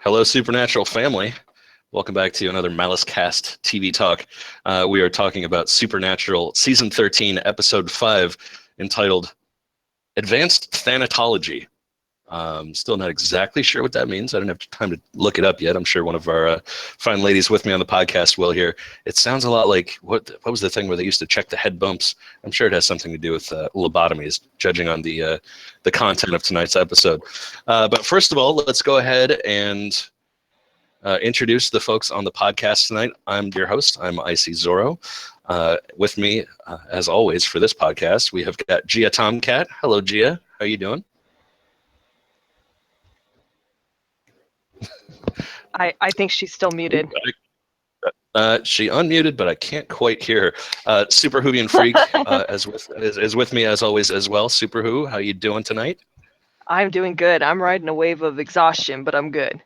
Hello, Supernatural family. Welcome back to another MaliceCast TV talk. We are talking about Supernatural Season 13, Episode 5, entitled Advanced Thanatology. Still not exactly sure what that means. I don't have time to look it up yet. I'm sure one of our fine ladies with me on the podcast will here. It sounds a lot like, what was the thing where they used to check the head bumps? I'm sure it has something to do with lobotomies, judging on the content of tonight's episode. But first of all, let's go ahead and introduce the folks on the podcast tonight. I'm your host. I'm ICZorro. With me, as always, for this podcast, we have got Gia Tomcat. Hello, Gia. How are you doing? I think she's still muted. She unmuted, but I can't quite hear her. SuperWhovian Freak is with me as always as well. SuperWho, how you doing tonight? I'm doing good. I'm riding a wave of exhaustion, but I'm good.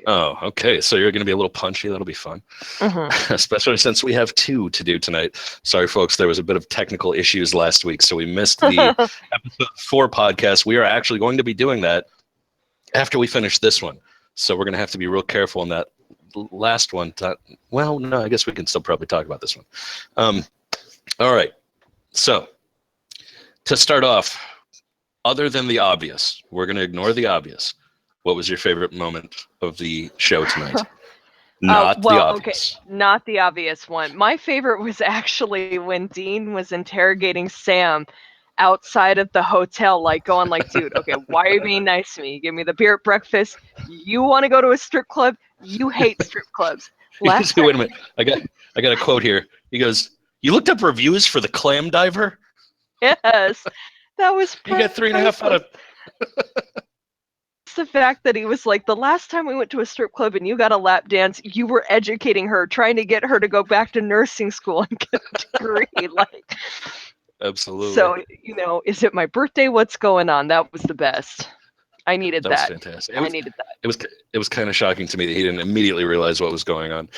Oh, okay. So you're going to be a little punchy. That'll be fun. Mm-hmm. Especially since we have two to do tonight. Sorry, folks. There was a bit of technical issues last week, so we missed the episode 4 podcast. We are actually going to be doing that after we finish this one. So we're going to have to be real careful in that last one. Well, no, I guess we can still probably talk about this one. All right. So to start off, other than the obvious, we're going to ignore the obvious. What was your favorite moment of the show tonight? Not the obvious. Okay, not the obvious one. My favorite was actually when Dean was interrogating Sam outside of the hotel, like going like, dude, okay, why are you being nice to me? You give me the beer at breakfast. You want to go to a strip club? You hate strip clubs. Wait a minute. I got a quote here. He goes, "You looked up reviews for the clam diver?" Yes, that was. You got 3.5 out of. The fact that he was like, the last time we went to a strip club and you got a lap dance, you were educating her, trying to get her to go back to nursing school and get a degree. Like, absolutely. So, is it my birthday? What's going on? That was the best. I needed that. That was fantastic. I needed that. It was kind of shocking to me that he didn't immediately realize what was going on.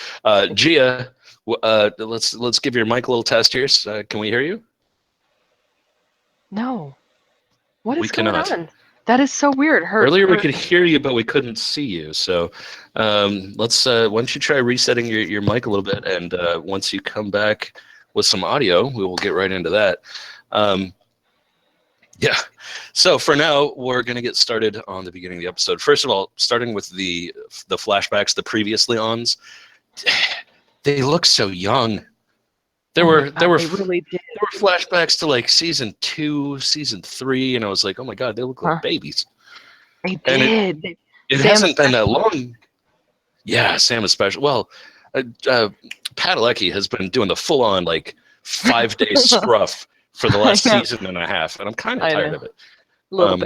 Gia, let's give your mic a little test here. Can we hear you? No. What is going on? That is so weird. Earlier we could hear you, but we couldn't see you. So let's. Why don't you try resetting your mic a little bit, and once you come back with some audio, we will get right into that. Yeah. So for now, we're going to get started on the beginning of the episode. First of all, starting with the flashbacks, the previously ons. They look so young. There were flashbacks to like season 2, season 3, and I was like, oh my god, they look like babies. They did. It hasn't been that long. Yeah, Sam especially. Well, Padalecki has been doing the full-on like 5-day scruff for the last season and a half, and I'm kind of tired of it. Little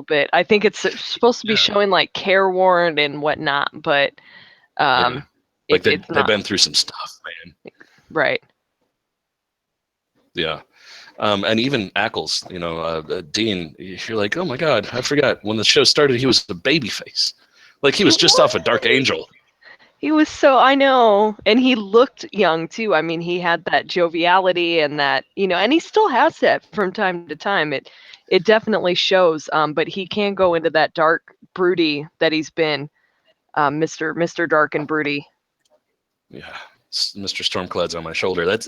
bit. I think it's supposed to be showing like careworn and whatnot, but they've been through some stuff, man. Right. Yeah. And even Ackles, Dean, you're like, oh my god, I forgot. When the show started, he was a baby face. Like he was just off a Dark Angel. He was I know. And he looked young too. I mean, he had that joviality and that, and he still has that from time to time. It definitely shows. But he can go into that dark, broody that he's been, Mr. Dark and Broody. Yeah. Mr. Stormcloud's on my shoulder. That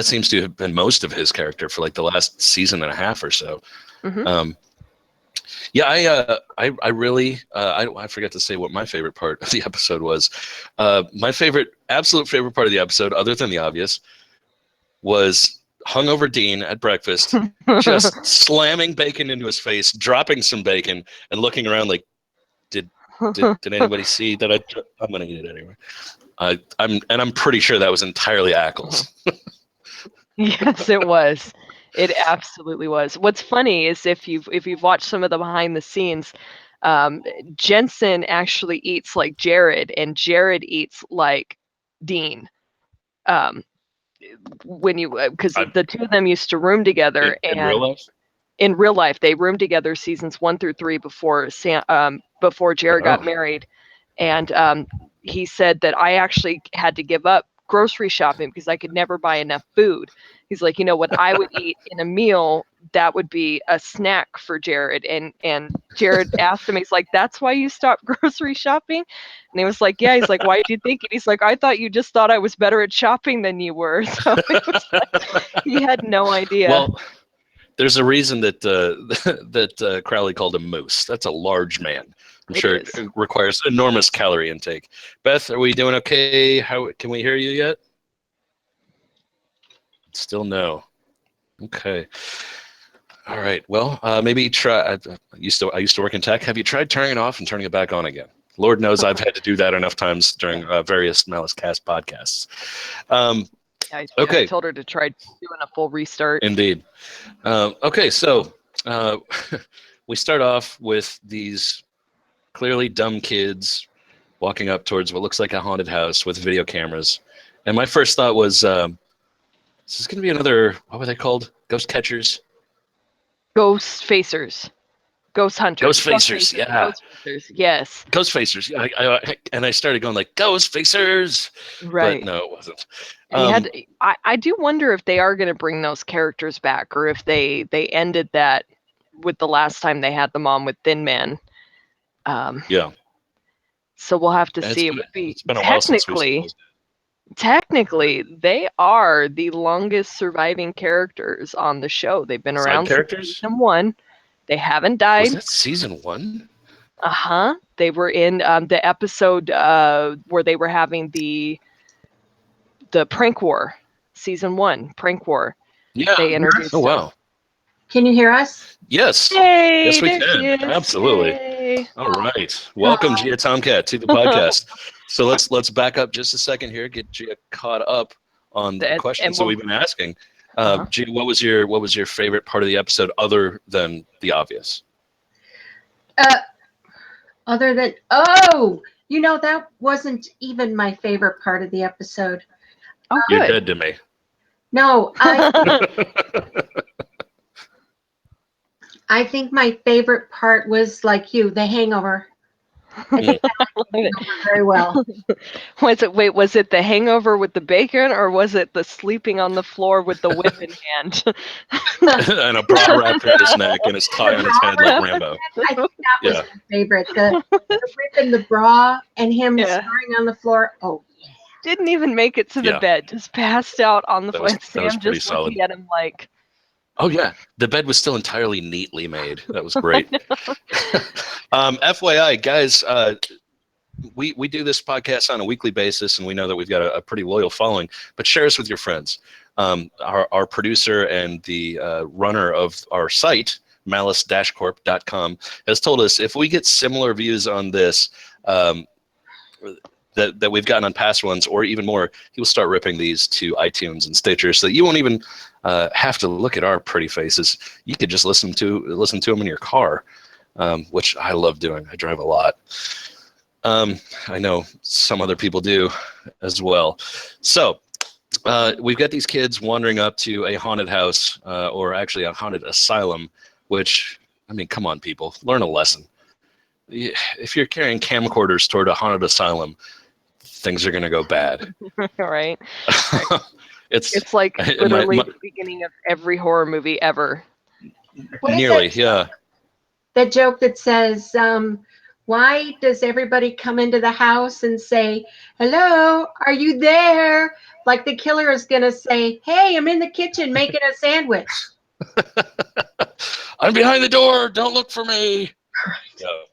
seems to have been most of his character for like the last season and a half or so. Mm-hmm. I really I forgot to say what my favorite part of the episode was. My absolute favorite part of the episode, other than the obvious, was hungover Dean at breakfast, just slamming bacon into his face, dropping some bacon, and looking around like, did anybody see that? I'm gonna eat it anyway. I'm pretty sure that was entirely Ackles. Yes, it was. It absolutely was. What's funny is if you've watched some of the behind the scenes, Jensen actually eats like Jared, and Jared eats like Dean. Because the two of them used to room together, in real life. In real life, they roomed together seasons 1 through 3 before Jared got married, and he said that I actually had to give up grocery shopping because I could never buy enough food. He's like, what I would eat in a meal, that would be a snack for Jared. And Jared asked him, he's like, that's why you stopped grocery shopping? And he was like, yeah. He's like, why do you think it? He's like, I thought you just thought I was better at shopping than you were. So it was like, he had no idea. Well, there's a reason that that Crowley called him Moose. That's a large man. I'm sure it requires enormous calorie intake. Beth, are we doing okay? How can we hear you yet? Still no. Okay. All right. Well, maybe try. I used to work in tech. Have you tried turning it off and turning it back on again? Lord knows I've had to do that enough times during various MaliceCast podcasts. Okay. I told her to try doing a full restart. Indeed. Okay, so we start off with these clearly dumb kids walking up towards what looks like a haunted house with video cameras. And my first thought was, this is going to be another, what were they called? Ghost catchers? Ghost facers. Ghost hunters. Ghost facers, yeah. Ghost facers, yes. Ghost facers. And I started going like, ghost facers. Right. But no, it wasn't. I do wonder if they are going to bring those characters back, or if they ended that with the last time they had them on with Thin Man. Yeah. So we'll have to see. It's been a while since technically, they are the longest surviving characters on the show. They've been around since season 1. They haven't died. Was that season 1? They were in the episode where they were having the prank war, season 1 prank war. Yeah. They introduced. Oh wow. Can you hear us? Yes. Yay, yes, we can. Absolutely. Yay. All right. Welcome, Gia Tomcat, to the podcast. So let's back up just a second here, get Gia caught up on the questions that we've been asking. Gia, what was your favorite part of the episode other than the obvious? Other than that wasn't even my favorite part of the episode. Oh, you're dead to me. No, I think my favorite part was like you, the hangover. Very well. Was it the hangover with the bacon, or was it the sleeping on the floor with the whip in hand? And a bra wrapped around his neck and his tie on his head like Rambo. I think that was my favorite. The whip and the bra and him snoring on the floor. Oh, yeah. Didn't even make it to the bed. Just passed out on the floor. Sam just looking at him like, oh yeah, the bed was still entirely neatly made. That was great. FYI, guys, we do this podcast on a weekly basis, and we know that we've got a pretty loyal following. But share us with your friends. Our producer and the runner of our site, MaliceCorp.com, has told us if we get similar views on this that we've gotten on past ones, or even more, he will start ripping these to iTunes and Stitcher, so that you won't even have to look at our pretty faces. You could just listen to them in your car, which I love doing. I drive a lot. I know some other people do as well. So we've got these kids wandering up to a haunted house, or actually a haunted asylum, which, I mean, come on, people, learn a lesson. If you're carrying camcorders toward a haunted asylum, things are going to go bad. Right. It's like literally the beginning of every horror movie ever. Nearly, yeah. That joke that says, why does everybody come into the house and say, hello, are you there? Like the killer is going to say, hey, I'm in the kitchen making a sandwich. I'm behind the door. Don't look for me. No.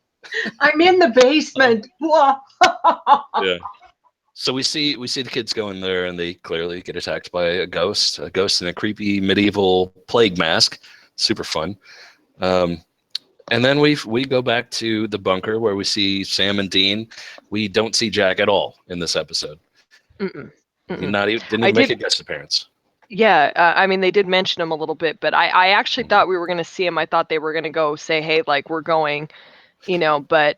I'm in the basement. Yeah. So we see the kids go in there, and they clearly get attacked by a ghost in a creepy medieval plague mask. Super fun. And then we go back to the bunker where we see Sam and Dean. We don't see Jack at all in this episode. Mm-mm. Didn't even make a guest appearance. Yeah, I mean, they did mention him a little bit, but I actually thought we were going to see him. I thought they were going to go say, hey, like, we're going, but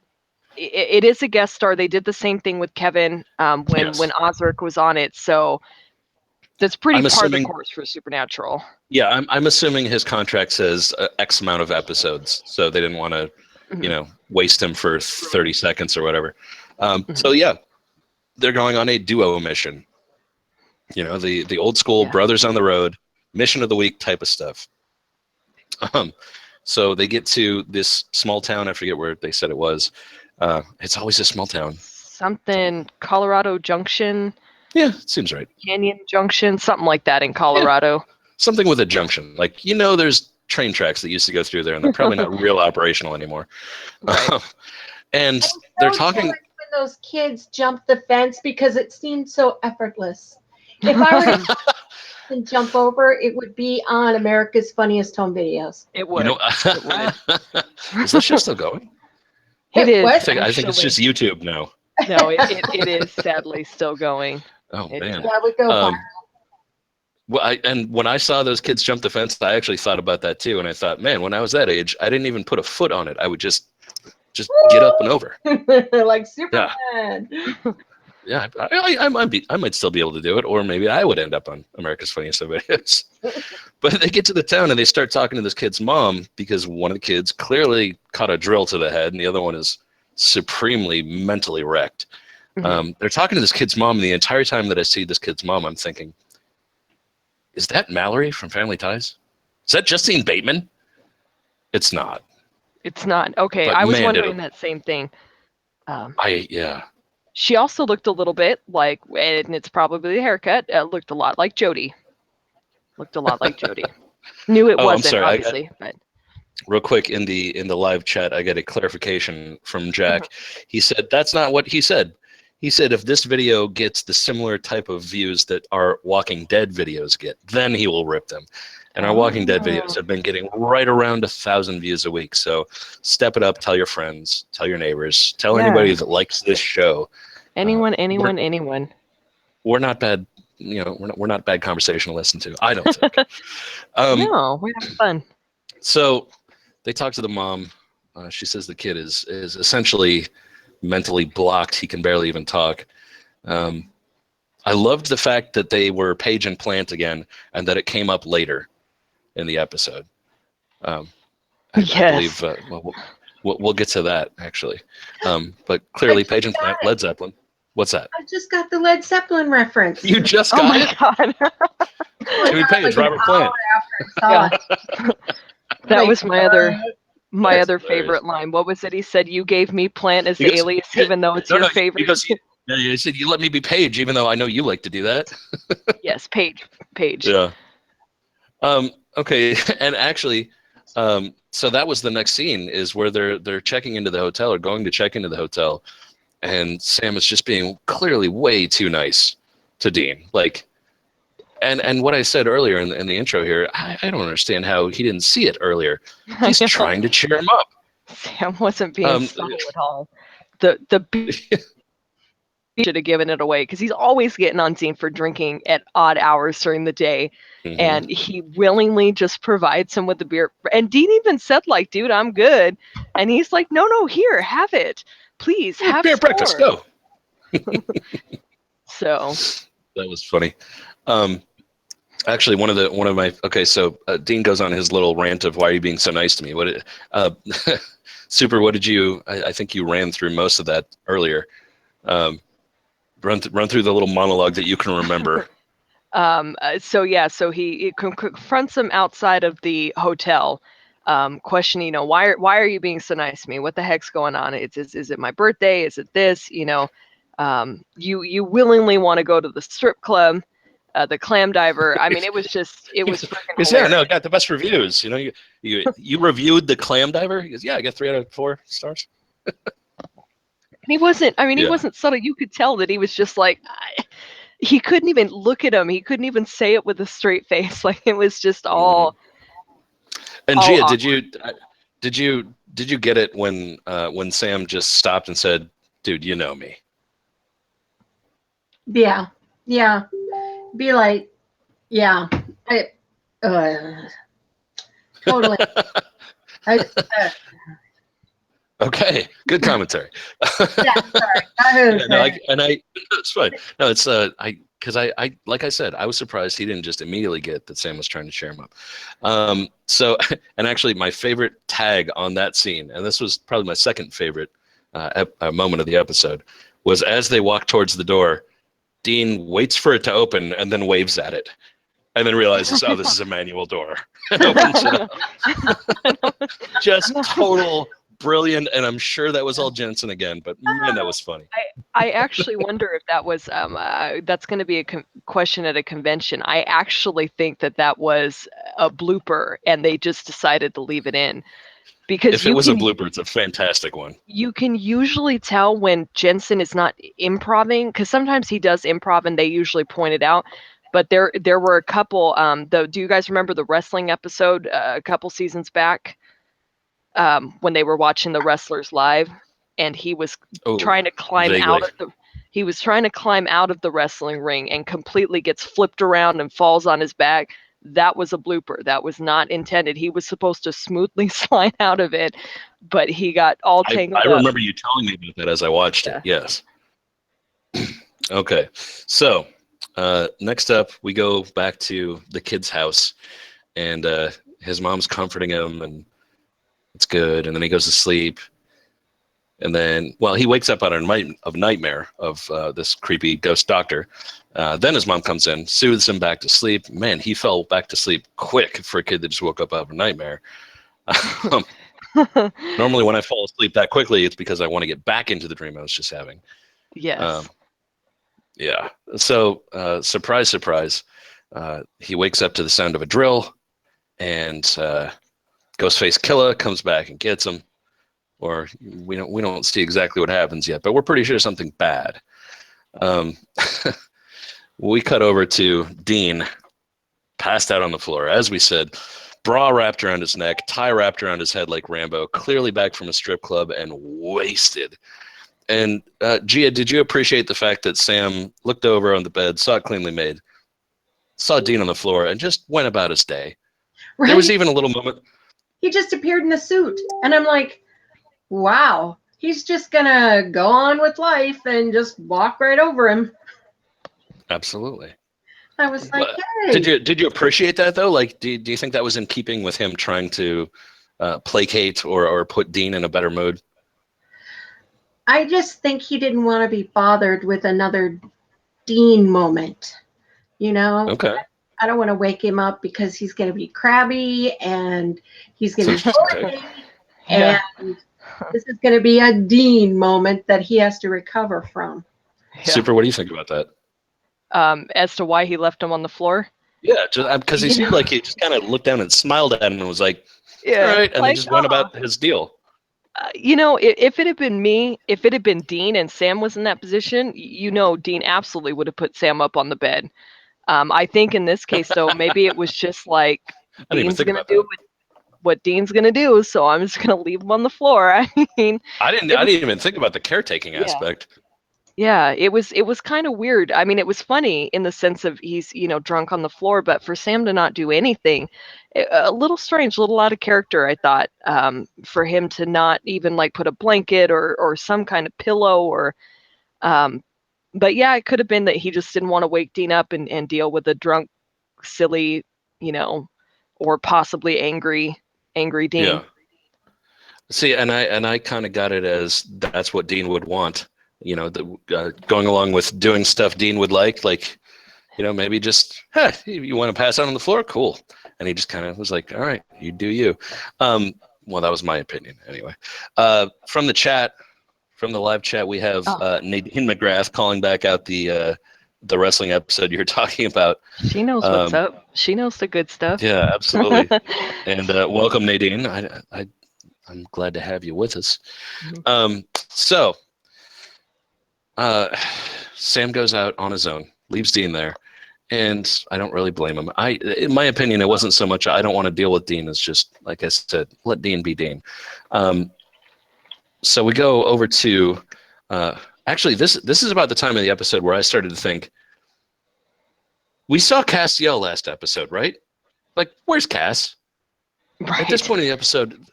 it is a guest star. They did the same thing with Kevin when Osric was on it. So that's pretty par the course for Supernatural. Yeah, I'm assuming his contract says X amount of episodes, so they didn't want to, waste him for 30 seconds or whatever. So yeah, they're going on a duo mission. You know, the old school brothers on the road, mission of the week type of stuff. So they get to this small town. I forget where they said it was. It's always a small town. Something Colorado Junction. Yeah, seems right. Canyon Junction, something like that in Colorado. Yeah. Something with a junction. Like, you know, there's train tracks that used to go through there, and they're probably not real operational anymore. Right. And so they're talking. when those kids jumped the fence because it seemed so effortless. If I were to and jump over, it would be on America's Funniest Home Videos. It would. You know, It would. Is this show still going? It is. What? I think it's just YouTube now. No, it is sadly still going. Oh, man. Yeah, we go viral. Well, and when I saw those kids jump the fence, I actually thought about that too. And I thought, man, when I was that age, I didn't even put a foot on it. I would just get up and over. Like Superman. Yeah, I might still be able to do it, or maybe I would end up on America's Funniest Home Videos. But they get to the town and they start talking to this kid's mom because one of the kids clearly caught a drill to the head and the other one is supremely mentally wrecked. Mhm. They're talking to this kid's mom, and the entire time that I see this kid's mom, I'm thinking, is that Mallory from Family Ties? Is that Justine Bateman? It's not. It's not. Okay, But I was man, wondering that same thing. Yeah. She also looked a little bit like, and it's probably the haircut, looked a lot like Jodie. Knew it Oh, I'm wasn't, sorry, obviously. But Real quick, in the live chat, I get a clarification from Jack. He said that's not what he said. He said if this video gets the similar type of views that our Walking Dead videos get, then he will rip them. And our Walking Dead videos have been getting right around 1,000 views a week. So step it up. Tell your friends. Tell your neighbors. Tell anybody that likes this show. anyone. We're not bad. You know, we're not bad conversation to listen to. I don't think. No, we're having fun. So they talk to the mom. She says the kid is essentially mentally blocked. He can barely even talk. I loved the fact that they were Paige and Plant again, and that it came up later in the episode. I believe we'll get to that actually. But clearly, Paige and Plant, Led Zeppelin. What's that? I just got the Led Zeppelin reference. You just got it? God. Jimmy Page, Robert Plant. That was my other hilarious. favorite line. What was it? He said, "You gave me Plant as the alias, even though it's your favorite." Because you said you let me be Paige, even though I know you like to do that. Yes, Paige. Yeah. Okay, and actually, so that was the next scene is where they're checking into the hotel or going to check into the hotel, and Sam is just being clearly way too nice to Dean. Like, and what I said earlier in the intro here, I don't understand how he didn't see it earlier. He's trying to cheer him up. Sam wasn't being subtle at all. The should have given it away because he's always getting on Dean for drinking at odd hours during the day. Mm-hmm. And he willingly just provides him with the beer. And Dean even said, like, dude, I'm good. And he's like, no, here, have it. Please, have beer some breakfast, more. go. So that was funny. Actually, one of my so Dean goes on his little rant of why are you being so nice to me? Super, what did you? I think you ran through most of that earlier. Run through the little monologue that you can remember. So he confronts him outside of the hotel, questioning, why are you being so nice to me? What the heck's going on? Is it my birthday? Is it this? You willingly want to go to the strip club, the clam diver. I mean, it was freaking Yeah, no, got the best reviews. You reviewed the clam diver. He goes, yeah, I got 3 out of 4 stars. He wasn't. I mean, he wasn't subtle. You could tell that he was just like. He couldn't even look at him. He couldn't even say it with a straight face. Like it was just all. And all Gia, awkward. did you get it when Sam just stopped and said, "Dude, you know me." Yeah. Be like, yeah. Totally. Okay, good commentary. Yeah, sorry. It's fine. No, it's because I like I said, I was surprised he didn't just immediately get that Sam was trying to cheer him up. So, and actually, my favorite tag on that scene, and this was probably my second favorite moment of the episode, was as they walk towards the door. Dean waits for it to open and then waves at it. And then realizes, oh, this is a manual door. And opens it up. Just total brilliant. And I'm sure that was all Jensen again, but man, that was funny. I actually wonder if that was that's going to be a question at a convention. I actually think that was a blooper, and they just decided to leave it in because if it was a blooper, it's a fantastic one. You can usually tell when Jensen is not improving, because sometimes he does improv, and they usually point it out. But there were a couple. Do you guys remember the wrestling episode a couple seasons back when they were watching the wrestlers live, and he was trying to climb out of the. He was trying to climb out of the wrestling ring and completely gets flipped around and falls on his back. That was a blooper. That was not intended. He was supposed to smoothly slide out of it, but he got all tangled up. I remember you telling me about that as I watched it. Yes. Okay. So. Next up, we go back to the kid's house, and his mom's comforting him, and it's good. And then he goes to sleep, and then, well, he wakes up out of nightmare of this creepy ghost doctor. Then his mom comes in, soothes him back to sleep. Man, he fell back to sleep quick for a kid that just woke up out of a nightmare. Normally, when I fall asleep that quickly, it's because I want to get back into the dream I was just having. Yes. Yeah. So, surprise, surprise. He wakes up to the sound of a drill, and Ghostface Killer comes back and gets him. Or we don't see exactly what happens yet, but we're pretty sure something bad. We cut over to Dean, passed out on the floor, as we said, bra wrapped around his neck, tie wrapped around his head like Rambo, clearly back from a strip club and wasted. And Gia, did you appreciate the fact that Sam looked over on the bed, saw it cleanly made, saw Dean on the floor, and just went about his day? Right? There was even a little moment. He just appeared in a suit, and I'm like, wow, he's just going to go on with life and just walk right over him. Absolutely. I was like, hey. Did you appreciate that, though? Like, do you think that was in keeping with him trying to placate or put Dean in a better mood? I just think he didn't want to be bothered with another Dean moment, you know? Okay. I don't want to wake him up because he's going to be crabby and he's going to be okay. And this is going to be a Dean moment that he has to recover from. Yeah. Super, what do you think about that? As to why he left him on the floor? Yeah, just because he seemed like he just kind of looked down and smiled at him and was like, all right, and then just went about his deal. If it had been me, if it had been Dean and Sam was in that position, Dean absolutely would have put Sam up on the bed. I think in this case, though, maybe it was just like Dean's going to do what Dean's going to do, so I'm just going to leave him on the floor. I mean, I didn't even think about the caretaking aspect. Yeah, it was kind of weird. I mean, it was funny in the sense of he's, drunk on the floor, but for Sam to not do anything, a little strange, a little out of character, I thought, for him to not even like put a blanket or some kind of pillow or, but yeah, it could have been that he just didn't want to wake Dean up and deal with a drunk, silly, or possibly angry Dean. Yeah. See, and I kind of got it as that's what Dean would want. Going along with doing stuff Dean would like, maybe just, hey, you want to pass out on the floor? Cool. And he just kind of was like, all right, you do you. Well, that was my opinion anyway. From the live chat, we have Nadine McGrath calling back out the wrestling episode you're talking about. She knows what's up. She knows the good stuff. Yeah, absolutely. And welcome, Nadine. I'm glad to have you with us. So, Sam goes out on his own, leaves Dean there, and I don't really blame him. In my opinion, it wasn't so much I don't want to deal with Dean. It's just, like I said, let Dean be Dean. So we go over to actually this is about the time of the episode where I started to think, we saw Castiel last episode, right? Like, where's Cass? Right. At this point in the episode,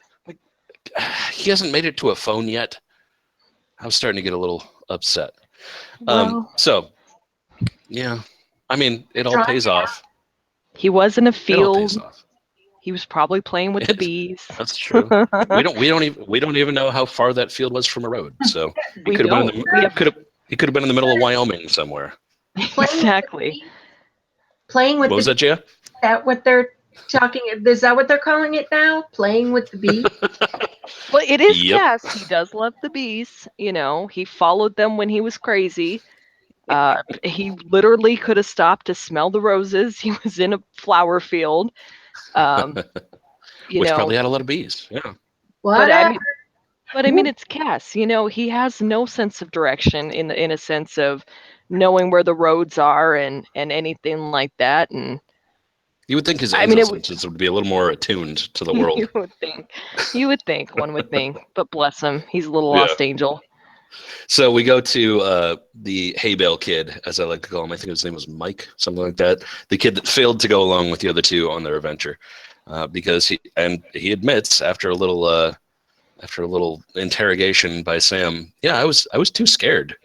he hasn't made it to a phone yet. I was starting to get a little upset. Well, so, yeah, I mean, it all pays off. He was in a field. It all pays off. He was probably playing with the bees. That's true. we don't even know how far that field was from a road. So he could have been in the middle of Wyoming somewhere. Exactly. Playing with What was the that, Gia? Is that what they're talking? Is that what they're calling it now? Playing with the bee? Well, it is Yep. Cass. He does love the bees. You know, he followed them when he was crazy. He literally could have stopped to smell the roses. He was in a flower field. You Which know, probably had a lot of bees. Yeah. but I Whatever. mean, it's Cass. You know, he has no sense of direction in a sense of knowing where the roads are and anything like that. And You would think his I mean, angel senses would be a little more attuned to the world. you would think, one would think, but bless him, he's a little Yeah. lost angel. So we go to the hay bale kid, as I like to call him. I think his name was Mike, something like that. The kid that failed to go along with the other two on their adventure, because he admits after a little interrogation by Sam, yeah, I was too scared,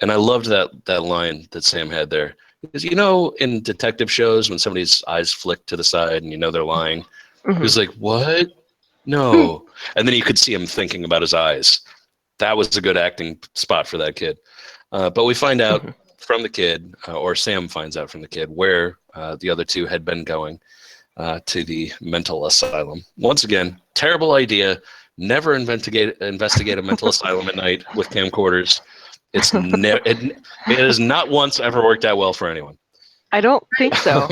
and I loved that line that Sam had there. Because in detective shows when somebody's eyes flick to the side and they're lying, he was like, "What? No," and then you could see him thinking about his eyes. That was a good acting spot for that kid. But we find out from the kid, or Sam finds out from the kid, where the other two had been going to the mental asylum. Once again, terrible idea. Never investigate a mental asylum at night with camcorders. It has not once ever worked out well for anyone. I don't think so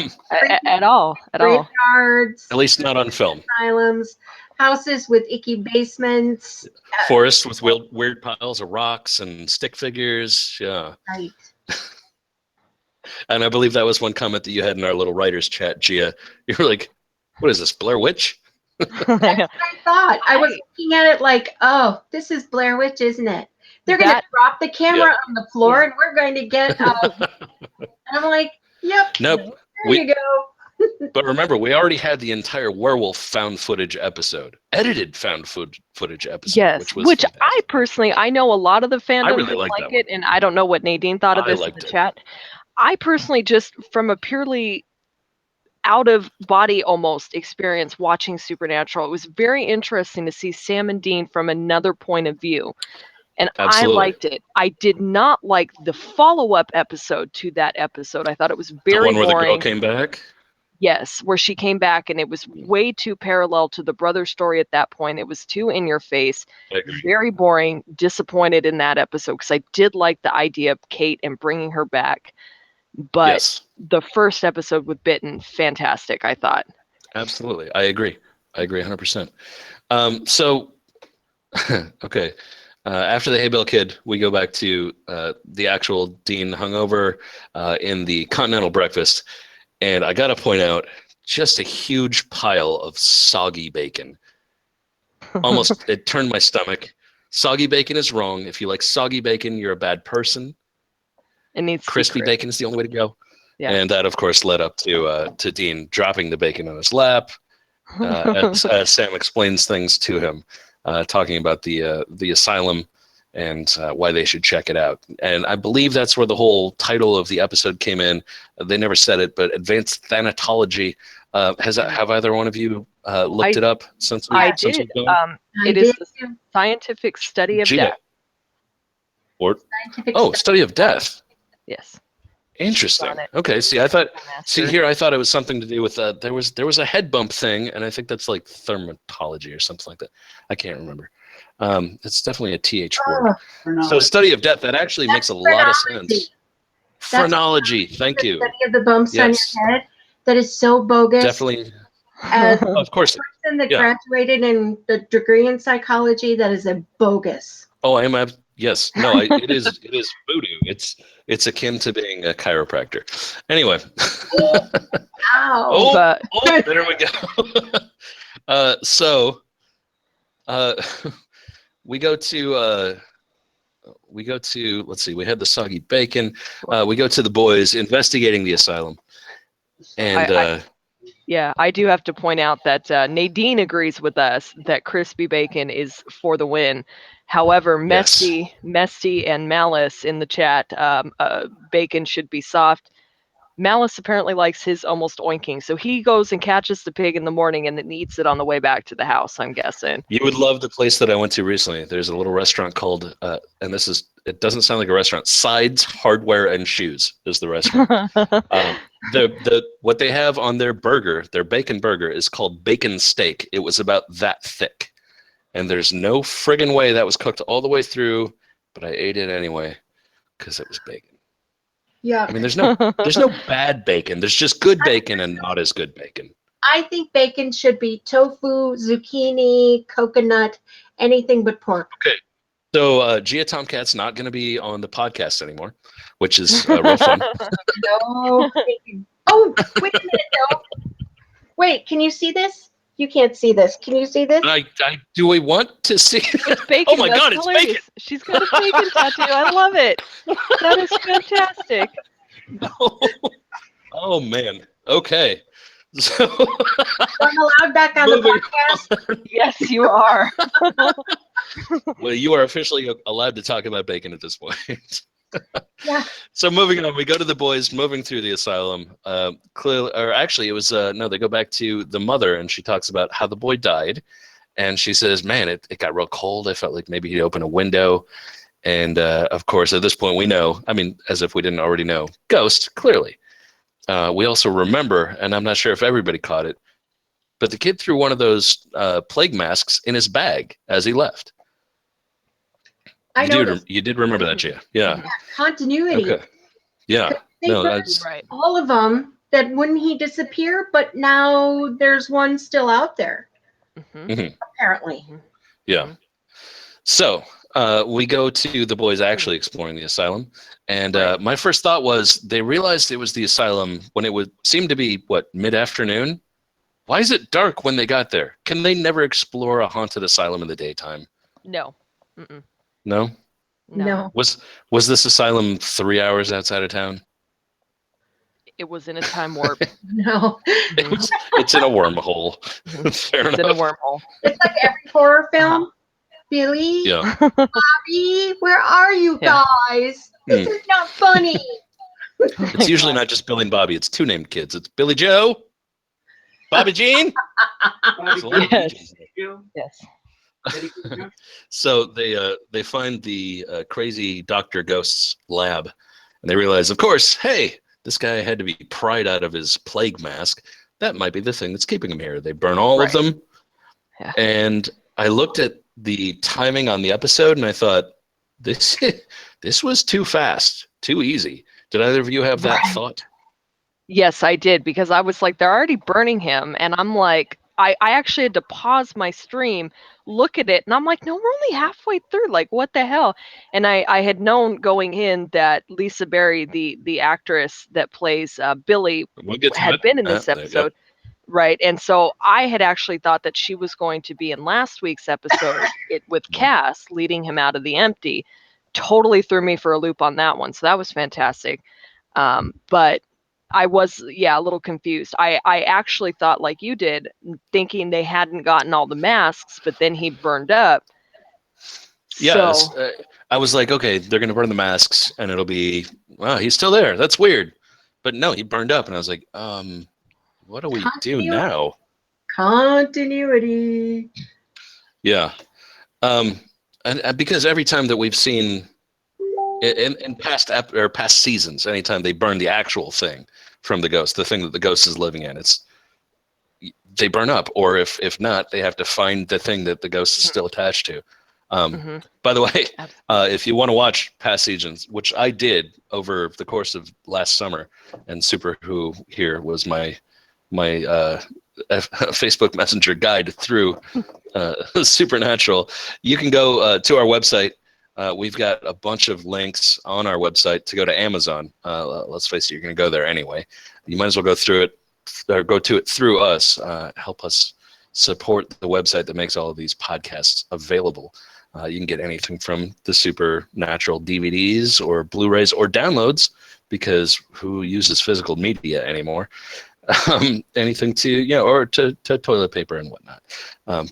at all. Graveyards, At least not on film. asylums, houses with icky basements. Forests with weird piles of rocks and stick figures. Yeah. Right. And I believe that was one comment that you had in our little writers chat, Gia. You were like, "What is this, Blair Witch?" That's what I thought. I was looking at it like, oh, this is Blair Witch, isn't it? They're going to drop the camera on the floor and we're going to get and I'm like, yep. Nope. There you go. But remember, we already had the entire werewolf found footage episode, edited found footage episode. Yes, which I personally, I know a lot of the fandom really like that it, and I don't know what Nadine thought of I this in liked the it. chat. I personally, just from a purely out of body almost experience watching Supernatural, it was very interesting to see Sam and Dean from another point of view. And Absolutely. I liked it. I did not like the follow-up episode to that episode. I thought it was very the one where boring. the girl came back? Yes, where she came back, and it was way too parallel to the brother story at that point. It was too in your face, very boring, disappointed in that episode because I did like the idea of Kate and bringing her back. But the first episode with Bitten, fantastic, I thought. Absolutely. I agree 100%. So, okay. After the hay bale kid, we go back to the actual Dean hungover in the continental breakfast. And I got to point out just a huge pile of soggy bacon. Almost, it turned my stomach. Soggy bacon is wrong. If you like soggy bacon, you're a bad person. It needs crispy bacon is the only way to go. Yeah. And that, of course, led up to Dean dropping the bacon on his lap as Sam explains things to him, talking about the asylum and why they should check it out. And I believe that's where the whole title of the episode came in. They never said it, but Advanced Thanatology. Have either one of you looked it up since we? I did. It is the scientific study of death. Study of death. Yes. Interesting. Okay. See, I thought it was something to do with there was a head bump thing, and I think that's like thermatology or something like that. I can't remember. It's definitely a TH word. So study of death, that actually makes a lot of sense. Phrenology. Thank you. Study of the bumps on your head. That is so bogus. Definitely. As of course. A person that graduated in the degree in psychology, that is a bogus. Oh, I am. Yes. No. It is voodoo. It's akin to being a chiropractor. Anyway. Ow. There we go. So we go to let's see, we had the soggy bacon. We go to the boys investigating the asylum. And I do have to point out that Nadine agrees with us that crispy bacon is for the win. However, Mesty and Malice in the chat, bacon should be soft. Malice apparently likes his almost oinking, so he goes and catches the pig in the morning and then eats it on the way back to the house, I'm guessing. You would love the place that I went to recently. There's a little restaurant called, and it doesn't sound like a restaurant. Sides Hardware and Shoes is the restaurant. What they have on their burger, their bacon burger, is called bacon steak. It was about that thick, and there's no friggin' way that was cooked all the way through, but I ate it anyway because it was bacon. Yeah. I mean, there's no bad bacon. There's just good bacon and not as good bacon. I think bacon should be tofu, zucchini, coconut, anything but pork. Okay. So Gia Tomcat's not going to be on the podcast anymore, which is real fun. No. Oh, wait a minute, though. Wait, can you see this? You can't see this. Can you see this? Do we want to see? It's bacon. Oh my That's God, it's hilarious. bacon. She's got a bacon tattoo. I love it. That is fantastic. Oh man. Okay. So I'm allowed back on the podcast. Yes, you are. well, you are officially allowed to talk about bacon at this point. Yeah. So moving on, we go to the boys moving through the asylum. Clearly, or actually, it was no. They go back to the mother, and she talks about how the boy died, and she says, "Man, it got real cold. I felt like maybe he'd open a window." And of course, at this point, we know. I mean, as if we didn't already know, ghost. Clearly, we also remember, and I'm not sure if everybody caught it, but the kid threw one of those plague masks in his bag as he left. You did remember that, Gia? Yeah. Continuity. Okay. Yeah. They No, burned that's Right. all of them. That wouldn't he disappear? But now there's one still out there, apparently. yeah. So we go to the boys actually exploring the asylum, and my first thought was they realized it was the asylum when it would seem to be mid-afternoon. Why is it dark when they got there? Can they never explore a haunted asylum in the daytime? No. Mm-mm. No. No. Was this asylum 3 hours outside of town? It was in a time warp. No. It's in a wormhole. Fair It's enough. in a wormhole. It's like every horror film. Billy, Yeah. Bobby, where are you guys? This is not funny. It's usually not just Billy and Bobby. It's two named kids. It's Billy Joe, Bobby Jean. There's a lot of Yes. Jeans. Yes. So they find the crazy Dr. Ghost's lab, and they realize, of course, hey, this guy had to be pried out of his plague mask. That might be the thing that's keeping him here. They burn all of them. Yeah. And I looked at the timing on the episode, and I thought, this was too fast, too easy. Did either of you have that thought? Yes, I did, because I was like, they're already burning him, and I'm like, I actually had to pause my stream, look at it, and I'm like, no, we're only halfway through. Like, what the hell? And I had known going in that Lisa Berry, the actress that plays Billy, had been in this episode. Right. And so I had actually thought that she was going to be in last week's episode with Cass leading him out of the empty. Totally threw me for a loop on that one. So that was fantastic. But I was, a little confused. I actually thought, like you did, thinking they hadn't gotten all the masks, but then he burned up. Yeah, So, I was like, okay, they're going to burn the masks, and it'll be, wow, he's still there. That's weird. But no, he burned up, and I was like, what do we do now? Continuity. Yeah. And because every time that we've seen in past seasons, anytime they burn the actual thing from the ghost, the thing that the ghost is living in, they burn up, or if not, they have to find the thing that the ghost is still attached to. By the way, if you want to watch past seasons, which I did over the course of last summer, and Super Who here was my Facebook Messenger guide through Supernatural, you can go to our website. We've got a bunch of links on our website to go to Amazon. Let's face it, you're going to go there anyway. You might as well go through it, or go to it through us. Help us support the website that makes all of these podcasts available. You can get anything from the Supernatural DVDs or Blu-rays or downloads, because who uses physical media anymore? Anything to, or to toilet paper and whatnot.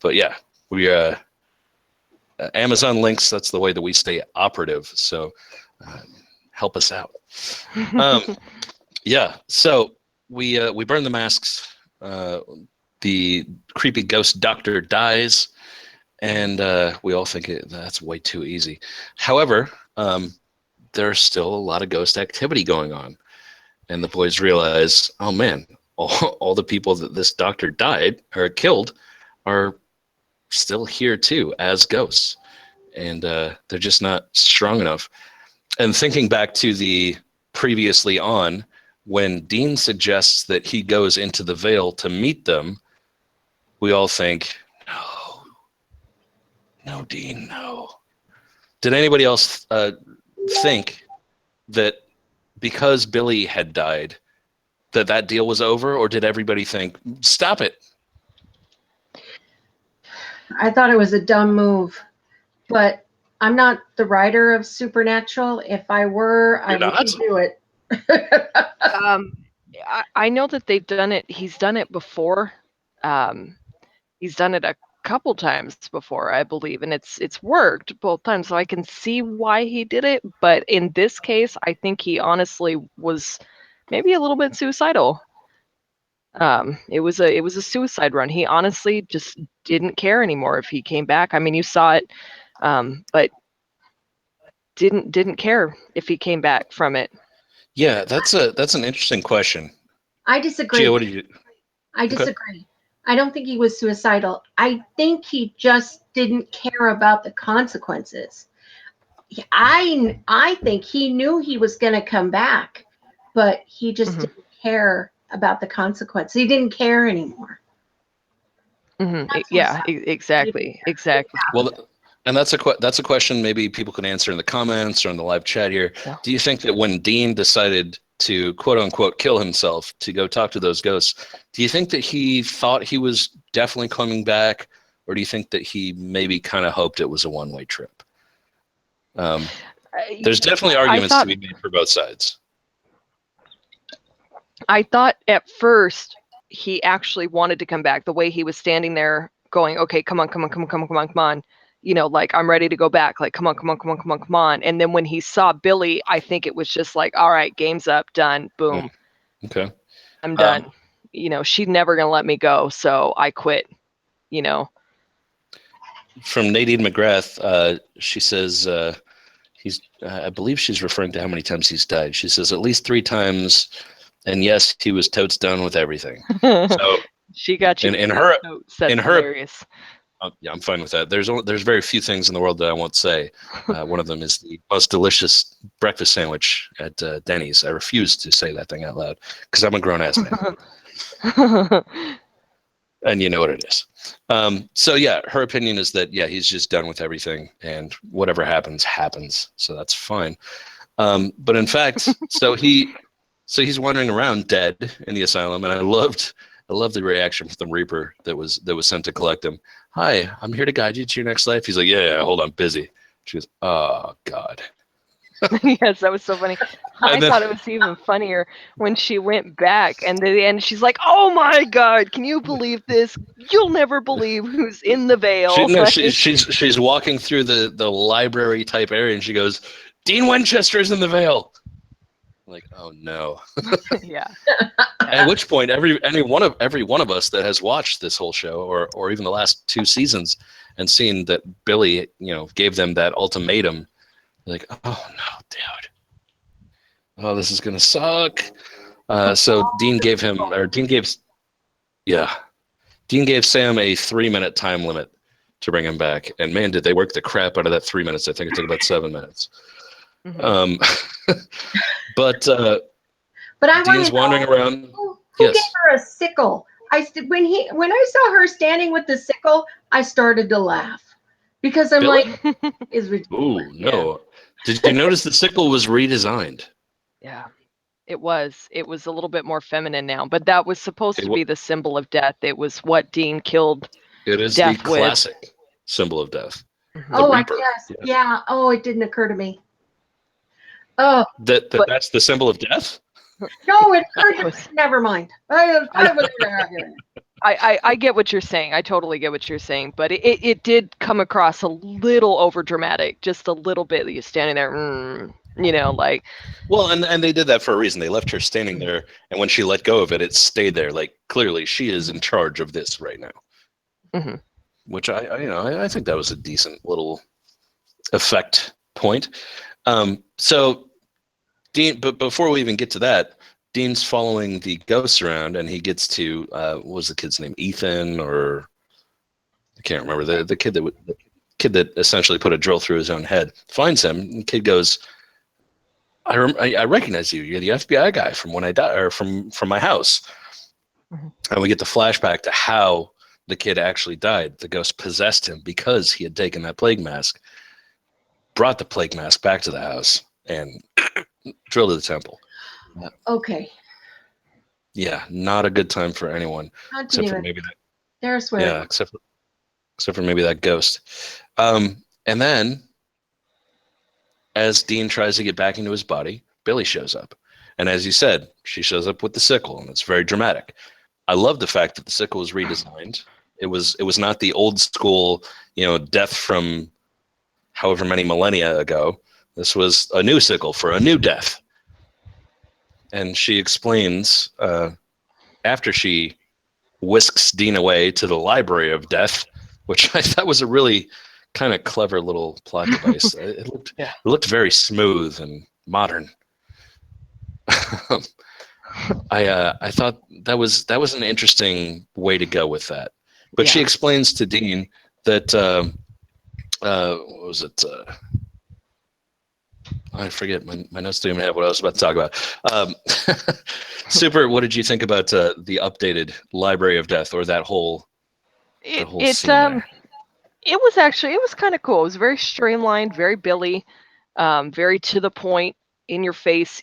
But yeah, we Amazon links, that's the way that we stay operative. So help us out. Yeah. So we burn the masks. The creepy ghost doctor dies, and we all think that's way too easy. However, there's still a lot of ghost activity going on, and the boys realize, oh man, all the people that this doctor died or killed are still here too as ghosts, and they're just not strong enough. And thinking back to the previously on, when Dean suggests that he goes into the Veil to meet them, we all think, no, Dean, no. Did anybody else think that because Billy had died, that deal was over, or did everybody think, stop it? I thought it was a dumb move, but I'm not the writer of Supernatural. If I were, I wouldn't do it. I know that they've done it. He's done it before. He's done it a couple times before, I believe, and it's worked both times. So I can see why he did it, but in this case, I think he honestly was maybe a little bit suicidal. It was a suicide run. He honestly just didn't care anymore if he came back. I mean, you saw it, but didn't care if he came back from it. Yeah, that's an interesting question. I disagree. Gia, what did you? I disagree. I don't think he was suicidal. I think he just didn't care about the consequences. I think he knew he was going to come back, but he just didn't care about the consequences. He didn't care anymore. Yeah, exactly. Well, and that's a question maybe people can answer in the comments or in the live chat here. Yeah. Do you think that when Dean decided to quote unquote kill himself to go talk to those ghosts, do you think that he thought he was definitely coming back, or do you think that he maybe kind of hoped it was a one-way trip? There's definitely arguments to be made for both sides. I thought at first he actually wanted to come back. The way he was standing there going, okay, come on. You know, like, I'm ready to go back. Like, come on. And then when he saw Billy, I think it was just like, all right, game's up, done, boom. Okay. I'm done. You know, she's never going to let me go, so I quit, you know. From Nadine McGrath, she says I believe she's referring to how many times he's died. She says at least 3 times, and yes, he was totes done with everything. So she got you. In her, hilarious. Yeah, I'm fine with that. There's very few things in the world that I won't say. One of them is the most delicious breakfast sandwich at Denny's. I refuse to say that thing out loud because I'm a grown-ass man. And you know what it is. So yeah, her opinion is that, yeah, he's just done with everything and whatever happens. So that's fine. But in fact, so he's wandering around dead in the asylum, and I loved the reaction from the Reaper that was sent to collect him. Hi, I'm here to guide you to your next life. He's like, yeah, hold on, busy. She goes, oh God. Yes, that was so funny. I thought it was even funnier when she went back and at the end she's like, oh my God, can you believe this? You'll never believe who's in the Veil. She's walking through the library type area and she goes, Dean Winchester's in the Veil. Like, oh no. Yeah. At which point every one of us that has watched this whole show or even the last 2 seasons and seen that Billy, gave them that ultimatum, like, oh no, dude. Oh, this is gonna suck. So Dean gave Sam a 3-minute time limit to bring him back. And man, did they work the crap out of that 3 minutes. I think it took about 7 minutes. But I Dean's wandering around. Who gave her a sickle? When I saw her standing with the sickle, I started to laugh because I'm Billy? like, is ridiculous. Ooh, no. Yeah. Did you notice the sickle was redesigned? Yeah, it was. It was a little bit more feminine now, but that was supposed to be the symbol of death. It was what Dean killed. It is the classic symbol of death. Oh, I guess. Yeah. Oh, it didn't occur to me. Oh, that's the symbol of death? No, it occurred to me. Never mind. I get what you're saying. I totally get what you're saying, but it did come across a little over dramatic, just a little bit. You're standing there. Like. Well, and they did that for a reason. They left her standing there, and when she let go of it, it stayed there. Like, clearly, she is in charge of this right now. Mm-hmm. Which I think that was a decent little effect point. So Dean, but before we even get to that, Dean's following the ghosts around, and he gets to what was the kid's name? Ethan, or I can't remember the kid that essentially put a drill through his own head. Finds him, and the kid goes, I recognize you. You're the FBI guy from when I died, or from my house. Mm-hmm. And we get the flashback to how the kid actually died. The ghost possessed him because he had taken that plague mask, brought the plague mask back to the house, and drilled to the temple. Okay. Yeah, not a good time for anyone, except for maybe that. There's where. Yeah, except for maybe that ghost. And then, as Dean tries to get back into his body, Billy shows up, and as you said, she shows up with the sickle, and it's very dramatic. I love the fact that the sickle was redesigned. It was not the old school, death from however many millennia ago. This was a new sickle for a new death. And she explains, after she whisks Dean away to the Library of Death, which I thought was a really kind of clever little plot device. It looked very smooth and modern. I thought that was an interesting way to go with that. But she explains to Dean that what was it? I forget. My notes don't even have what I was about to talk about. Super. What did you think about the updated Library of Death, or that whole scene there? It was kind of cool. It was very streamlined, very Billy, very to the point, in your face.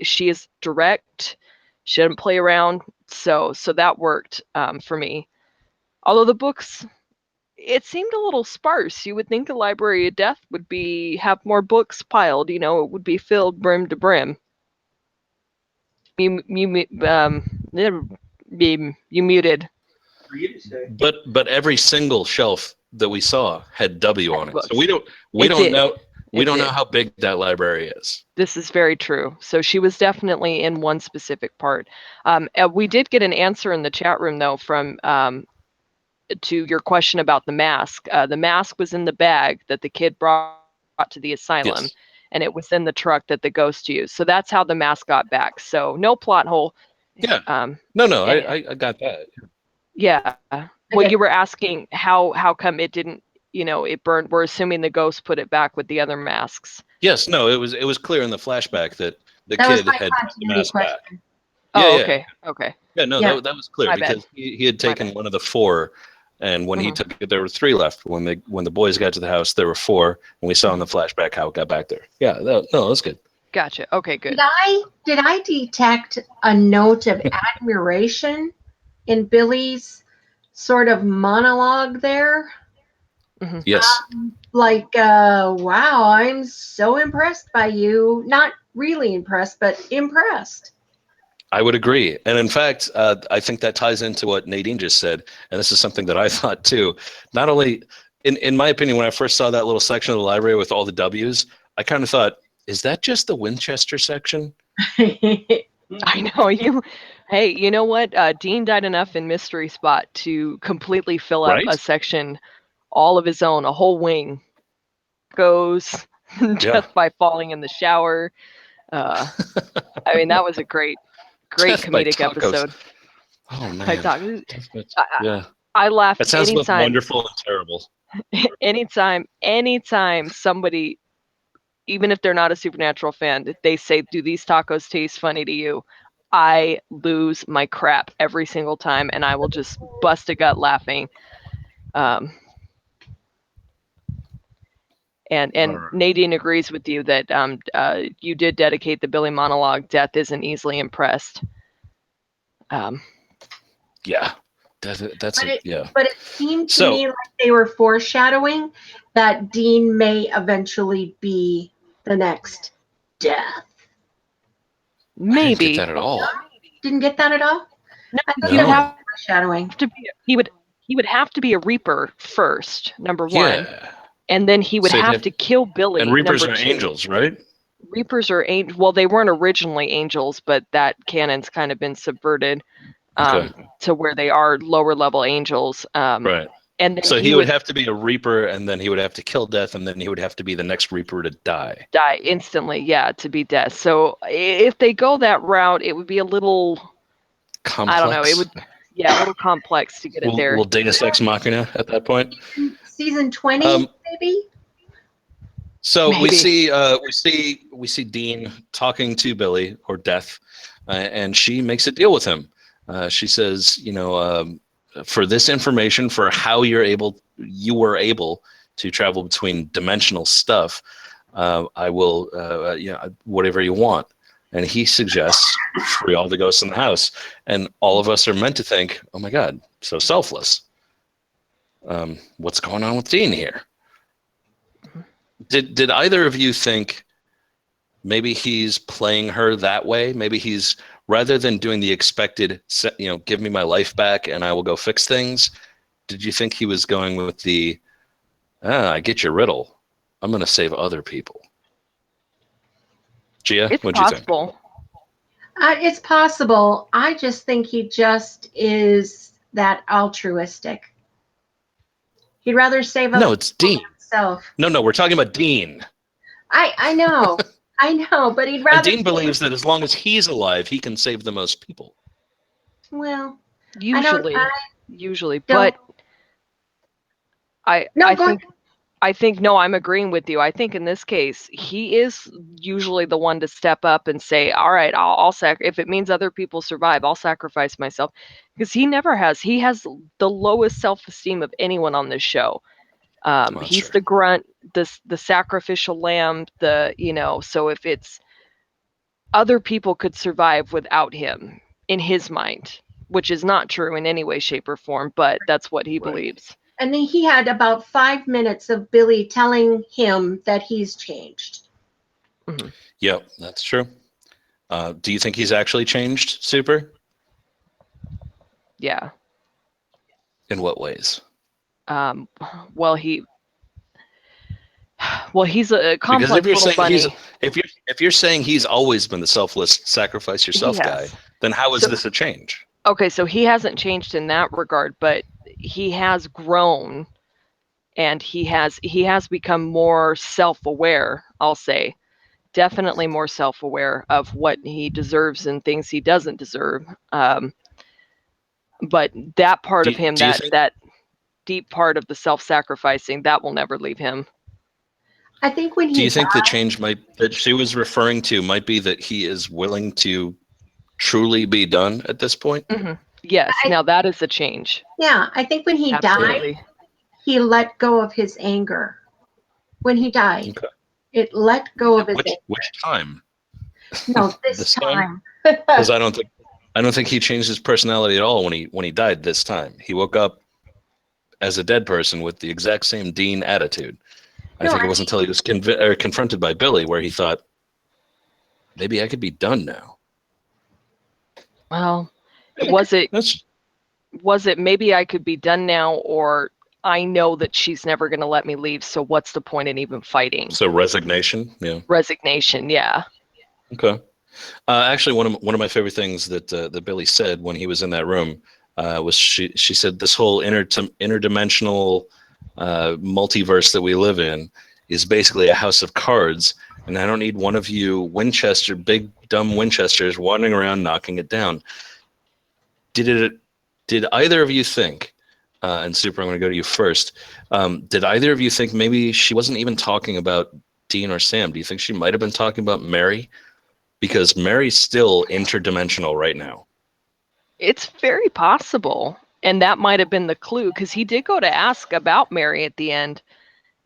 She is direct. She didn't play around. So that worked for me. Although the books, it seemed a little sparse. You would think the Library of Death would have more books piled. It would be filled brim to brim. You muted. But every single shelf that we saw had W on it. So we don't know how big that library is. This is very true. So she was definitely in one specific part. We did get an answer in the chat room, though, from to your question about the mask. The mask was in the bag that the kid brought to the asylum, yes. And it was in the truck that the ghost used. So that's how the mask got back. So no plot hole. Yeah. I got that. Yeah. Well, you were asking how come it didn't, it burned. We're assuming the ghost put it back with the other masks. Yes. No, it was clear in the flashback that the kid had the mask back. Oh, okay. Okay. Yeah, no, Yeah. that was clear because he had taken one of the 4, and when he took it, there were 3 left. When the boys got to the house, there were 4, and we saw in the flashback how it got back there. Yeah, that's good. Gotcha. Okay, good. Did I detect a note of admiration in Billy's sort of monologue there? Mm-hmm. Yes. Wow, I'm so impressed by you. Not really impressed, but impressed. I would agree. And in fact, I think that ties into what Nadine just said. And this is something that I thought too. Not only, in my opinion, when I first saw that little section of the library with all the W's, I kind of thought, is that just the Winchester section? I know. Hey, you know what? Dean died enough in Mystery Spot to completely fill up a section all of his own, a whole wing. Goes just by falling in the shower. I mean, that was a great comedic episode. Oh man! I laughed. That sounds both anytime, wonderful and terrible. anytime somebody, even if they're not a Supernatural fan, they say, "Do these tacos taste funny to you?" I lose my crap every single time, and I will just bust a gut laughing. And Nadine agrees with you that you did dedicate the Billy monologue. Death isn't easily impressed. Yeah, But it seemed to me like they were foreshadowing that Dean may eventually be the next Death. Maybe. I didn't get that at all. Didn't get that at all? No. I thought you'd have foreshadowing. He would have to be a Reaper first, number one. Yeah. And then he would have to kill Billy. And Reapers number are 2. angels, right? Reapers are well, they weren't originally angels, but that canon's kind of been subverted to where they are lower level angels. Right. And then So he would have to be a Reaper, and then he would have to kill Death, and then he would have to be the next Reaper to die. Die instantly, yeah, to be Death. So if they go that route, it would be a little complex. I don't know. It would, a little complex to get it there. Will Deus Ex Machina at that point? Season 20, maybe. So Maybe. we see Dean talking to Billy or Death, and she makes a deal with him. She says, for this information, for how you were able to travel between dimensional stuff, I will, whatever you want. And he suggests free all the ghosts in the house, and all of us are meant to think, oh my God, so selfless. What's going on with Dean here? Did either of you think maybe he's playing her that way? Maybe he's, rather than doing the expected, give me my life back and I will go fix things. Did you think he was going with the, I get your riddle, I'm going to save other people? Gia, It's what'd you think? possible. It's possible. I just think he just is that altruistic. He'd rather save No, it's Dean. himself. No, we're talking about Dean. I know. I know, but he'd rather. And Dean believes that as long as he's alive, he can save the most people. Well, usually, but I think no, I'm agreeing with you. I think in this case, he is usually the one to step up and say, "All right, I'll if it means other people survive, I'll sacrifice myself," because he never has. He has the lowest self-esteem of anyone on this show. He's the grunt, the sacrificial lamb, so if it's other people could survive without him in his mind, which is not true in any way, shape, or form, but that's what he believes. And then he had about 5 minutes of Billy telling him that he's changed. Mm-hmm. Yep, that's true. Do you think he's actually changed, Super? Yeah. In what ways? Well, he's a complex little bunny. If you're saying he's always been the selfless, sacrifice yourself guy, then how is this a change? Okay, so he hasn't changed in that regard, but he has grown, and he has become more self-aware. I'll say, definitely more self-aware of what he deserves and things he doesn't deserve. But that part of him, that deep part of the self-sacrificing, that will never leave him. I think when he Do you think the change that she was referring to might be that he is willing to truly be done at this point? Mm-hmm. Yes. Now that is a change. Yeah, I think when he died, he let go of his anger. When he died, it let go of his anger. Which time? No, this time. Because I don't think he changed his personality at all when he died this time. He woke up as a dead person with the exact same Dean attitude. I think it wasn't until he was confronted by Billy where he thought, maybe I could be done now. Well, was it maybe I could be done now, or I know that she's never going to let me leave, so what's the point in even fighting? So resignation, yeah. Resignation, yeah. Okay. Actually, one of my favorite things that Billy said when he was in that room was she said this whole interdimensional multiverse that we live in is basically a house of cards, and I don't need one of you big dumb Winchesters wandering around knocking it down. Did either of you think, and Super, I'm going to go to you first, did either of you think maybe she wasn't even talking about Dean or Sam? Do you think she might have been talking about Mary? Because Mary's still interdimensional right now. It's very possible. And that might have been the clue, because he did go to ask about Mary at the end,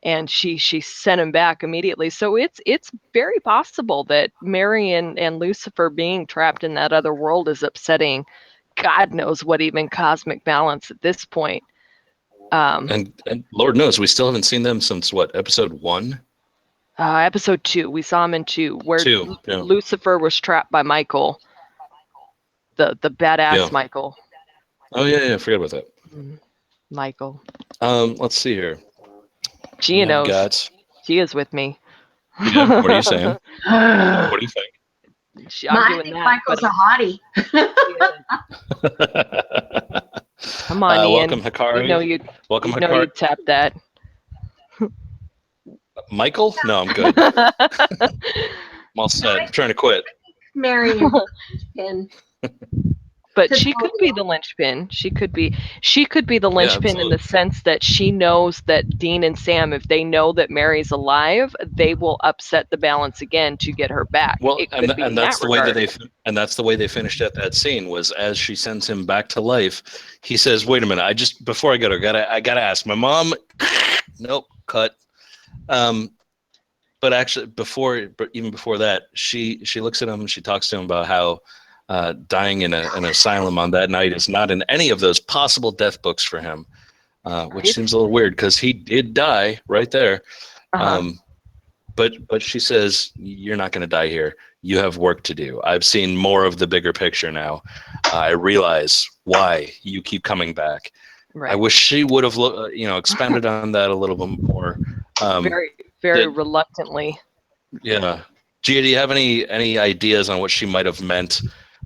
and she sent him back immediately. So it's very possible that Mary and Lucifer being trapped in that other world is upsetting God knows what even cosmic balance at this point. And Lord knows we still haven't seen them since what, episode 1? Episode 2. We saw him in 2, where Lucifer was trapped by Michael, the badass Michael. Oh yeah, I forgot about that. Michael. Let's see here. Gia knows. Gia's with me. Yeah, what are you saying? What do you think? I'm I doing think that. Michael's a hottie. Come on, Ian. Welcome, Hikari. Welcome, you'd know Hikari. you'd tap that. Michael? No, I'm good. I'm all set. I'm trying to quit. Mary and Pin. But she could be the linchpin. She could be the linchpin in the sense that she knows that Dean and Sam, if they know that Mary's alive, they will upset the balance again to get her back. Well, It could be and that's the regard. way that's the way they finished at that scene was as she sends him back to life. He says, "Wait a minute, before I go, I gotta ask my mom." Nope, cut. But actually, even before that, she looks at him and she talks to him about how dying in an asylum on that night is not in any of those possible death books for him, which seems a little weird because he did die right there. But she says, "You're not going to die here. You have work to do. I've seen more of the bigger picture now. I realize why you keep coming back." Right. I wish she would have, expanded on that a little bit more. Very reluctantly. Yeah. Gia, do you have any ideas on what she might have meant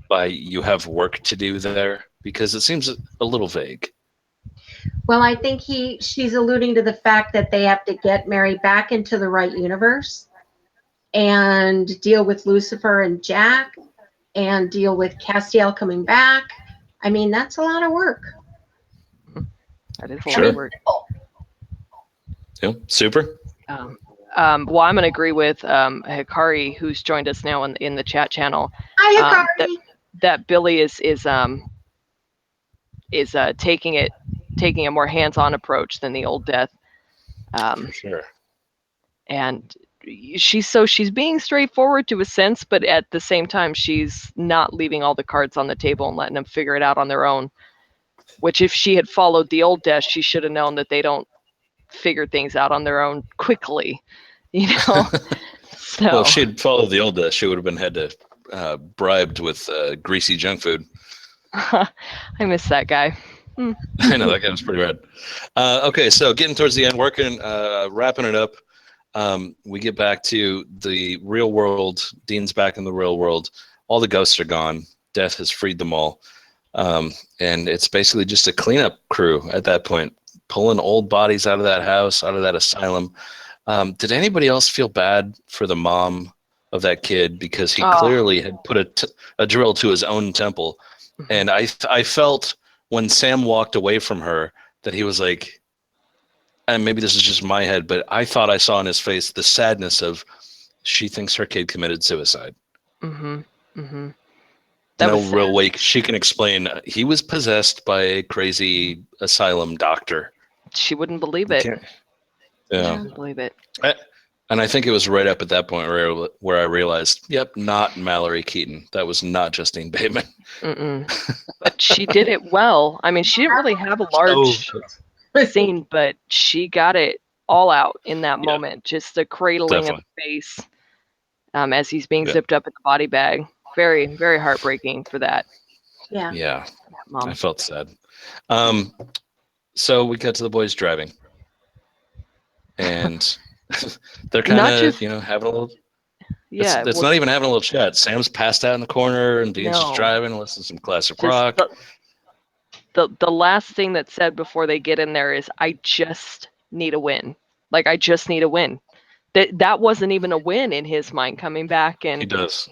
by "you have work to do" there? Because it seems a little vague. Well, I think she's alluding to the fact that they have to get Mary back into the right universe and deal with Lucifer and Jack and deal with Castiel coming back. I mean, that's a lot of work. That is a lot of work. Yeah, super. Well, I'm going to agree with Hikari, who's joined us now in the chat channel. Hi, Hikari. That Billy is taking a more hands-on approach than the old Death. For sure. And she's being straightforward to a sense, but at the same time, she's not leaving all the cards on the table and letting them figure it out on their own. Which, if she had followed the old Death, she should have known that they don't figure things out on their own quickly. So, well, if she'd followed the old Death, she would have been bribed with greasy junk food. I miss that guy. I know, that guy was pretty rad. Okay, so getting towards the end, wrapping it up. We get back to the real world. Dean's back in the real world. All the ghosts are gone. Death has freed them all. And it's basically just a cleanup crew at that point, pulling old bodies out of that house, out of that asylum. Did anybody else feel bad for the mom of that kid? Because he clearly had put a drill to his own temple. And I felt when Sam walked away from her that he was like, and maybe this is just my head, but I thought I saw in his face the sadness of she thinks her kid committed suicide. No real way she can explain. He was possessed by a crazy asylum doctor. She wouldn't believe it. Yeah, she wouldn't believe it. And I think it was right up at that point where I realized, yep, not Mallory Keaton. That was not Justine Bateman. But she did it well. I mean, she didn't really have a large scene, but she got it all out in that moment. Just the cradling of the face as he's being zipped up in the body bag. Very, very heartbreaking for that. Yeah. I felt sad. So we got to the boys driving. And they're kind of, having a little. Yeah, it's not even having a little chat. Sam's passed out in the corner, and Dean's just driving and listening to some classic rock. The last thing that's said before they get in there is, "I just need a win. Like, I just need a win." That wasn't even a win in his mind, coming back and he does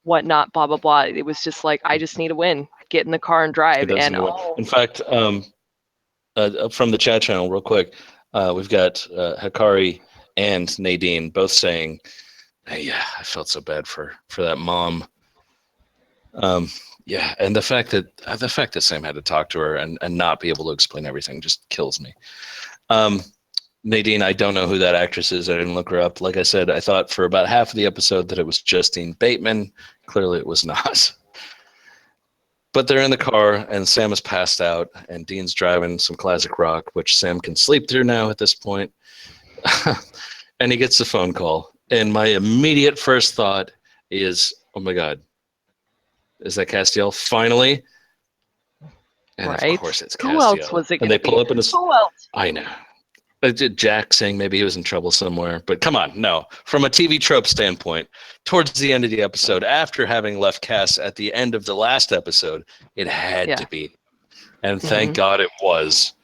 whatnot, blah blah blah. It was just like, I just need a win. Get in the car and drive. And in fact, from the chat channel, real quick, we've got Hikari and Nadine both saying, "Hey, yeah, I felt so bad for that mom." Yeah, and the fact that Sam had to talk to her and not be able to explain everything just kills me. Nadine, I don't know who that actress is. I didn't look her up. Like I said, I thought for about half of the episode that it was Justine Bateman. Clearly, it was not. But they're in the car, and Sam is passed out, and Dean's driving some classic rock, which Sam can sleep through now at this point. And he gets the phone call. And my immediate first thought is, oh my God, is that Castiel finally? And of course it's Castiel. Who else was it going to be? Pull up in his. Who else? I know. Jack saying maybe he was in trouble somewhere. But come on, no. From a TV trope standpoint, towards the end of the episode, after having left Cass at the end of the last episode, it had to be. And thank God it was.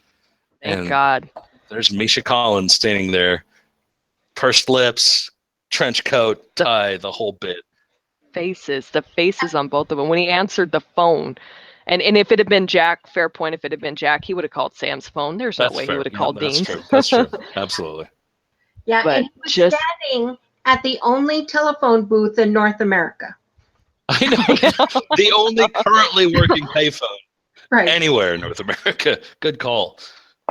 Thank God. There's Misha Collins standing there, pursed lips, trench coat, tie, the whole bit. The faces on both of them. When he answered the phone, and if it had been Jack, fair point, if it had been Jack, he would have called Sam's phone. There's no way he would have called Dean's. That's true. Absolutely. Yeah, But and he was standing at the only telephone booth in North America. I know. The only currently working payphone anywhere in North America. Good call.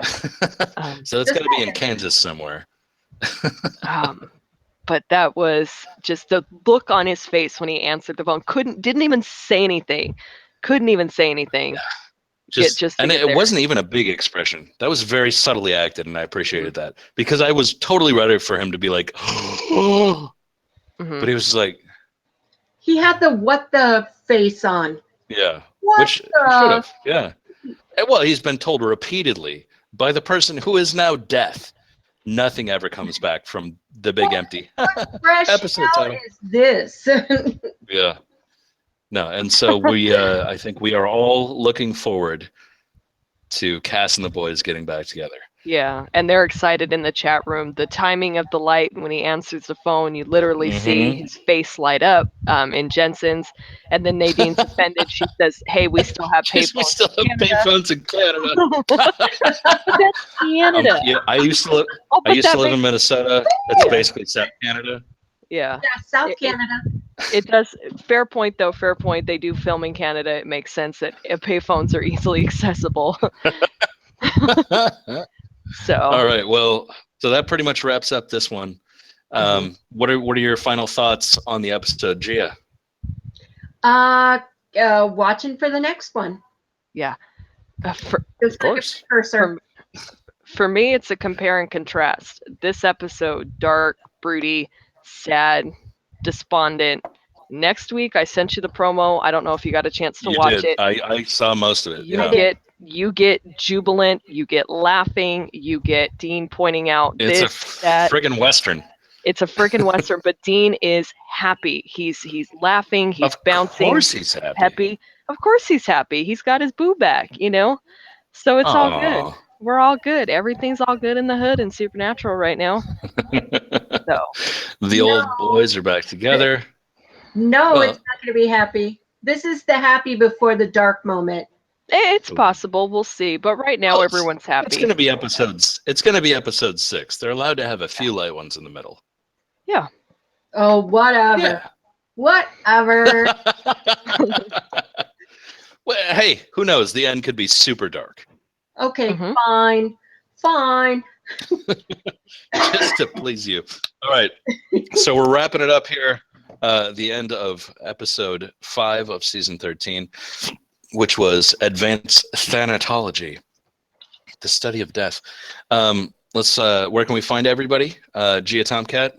So it's got to be in Kansas somewhere. But that was just the look on his face when he answered the phone. Didn't even say anything. Couldn't even say anything. Yeah. It wasn't even a big expression. That was very subtly acted, and I appreciated that because I was totally ready for him to be like, but he was just like, he had the what the face on. Yeah, which should have. Yeah. Well, he's been told repeatedly by the person who is now death. Nothing ever comes back from the big empty episode title. Is this? Yeah. No, and so I think we are all looking forward to Cass and the boys getting back together. Yeah, and they're excited in the chat room. The timing of the light when he answers the phone, you literally see his face light up in Jensen's. And then Nadine's offended. She says, "Hey, we still have payphones. We still have payphones in Canada." That's Canada. Yeah, I used to live in Minnesota. That's basically South Canada. Yeah, South Canada. It does. Fair point, though. Fair point. They do film in Canada. It makes sense that payphones are easily accessible. So. All right. Well, so that pretty much wraps up this one. What are your final thoughts on the episode, Gia? Watching for the next one. Yeah. Of course. For me, it's a compare and contrast. This episode, dark, broody, sad, despondent. Next week, I sent you the promo. I don't know if you got a chance to watch it. I saw most of it. You get jubilant, you get laughing, you get Dean pointing out it's a friggin' Western. It's a friggin' Western, but Dean is happy. He's laughing, he's bouncing. Of course he's happy. Of course he's happy. He's got his boo back, So it's all good. We're all good. Everything's all good in the hood and Supernatural right now. The old boys are back together. No, it's not going to be happy. This is the happy before the dark moment. It's possible. We'll see. But right now, everyone's happy. It's going to be episodes. It's going to be episode 6. They're allowed to have a few light ones in the middle. Yeah. Oh, whatever. Yeah. Whatever. Well, hey, who knows? The end could be super dark. Okay, fine. Just to please you. All right. So we're wrapping it up here. The end of episode 5 of season 13. Which was Advanced Thanatology, the study of death. Where can we find everybody? Gia Tomcat?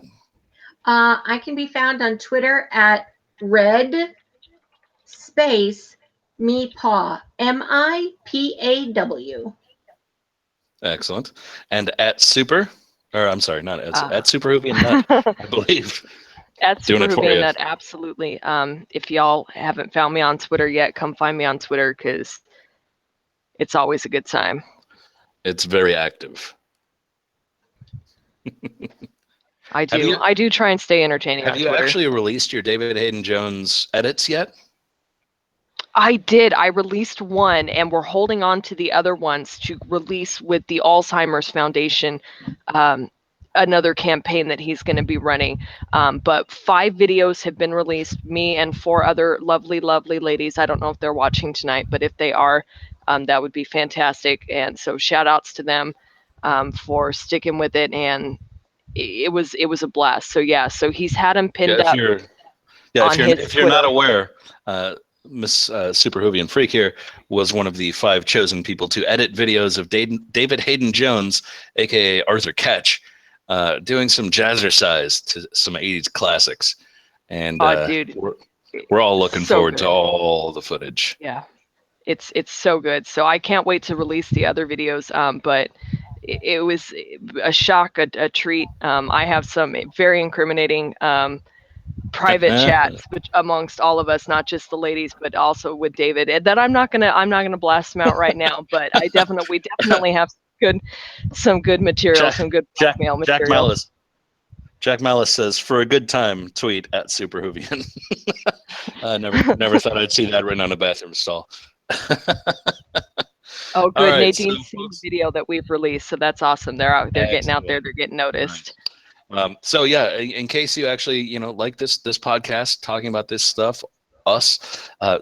I can be found on Twitter at red space mepaw, MIPAW. Excellent. And at SuperWhovian Nut, I believe. At SuperWhovian Nut, absolutely. If y'all haven't found me on Twitter yet, come find me on Twitter because it's always a good time. It's very active. I do try and stay entertaining on Twitter. Have you actually released your David Hayden Jones edits yet? I did. I released one, and we're holding on to the other ones to release with the Alzheimer's Foundation. Another campaign that he's going to be running. But 5 videos have been released, me and 4 other lovely, lovely ladies. I don't know if they're watching tonight, but if they are, that would be fantastic. And so shout outs to them for sticking with it. And it was a blast. So yeah, so he's had him pinned up. If you're not aware, Miss SuperWhovian Freak here was one of the 5 chosen people to edit videos of David Hayden Jones, aka Arthur Ketch, doing some jazzercise to some 80s classics. And dude, we're all looking forward to all the footage. Yeah, it's so good. So I can't wait to release the other videos. But it was a shock, a treat. I have some very incriminating private chats which amongst all of us, not just the ladies, but also with David, that I'm not gonna blast them out right now. But we definitely have some good material, some good blackmail material. Jack Malice says, for a good time, tweet at SuperWhovian. Never thought I'd see that written on a bathroom stall. Oh, good. Right, Nadine's seen the video that we've released, so that's awesome. They're getting out there, they're getting noticed. Right. So yeah, in case you actually like this podcast, talking about this stuff,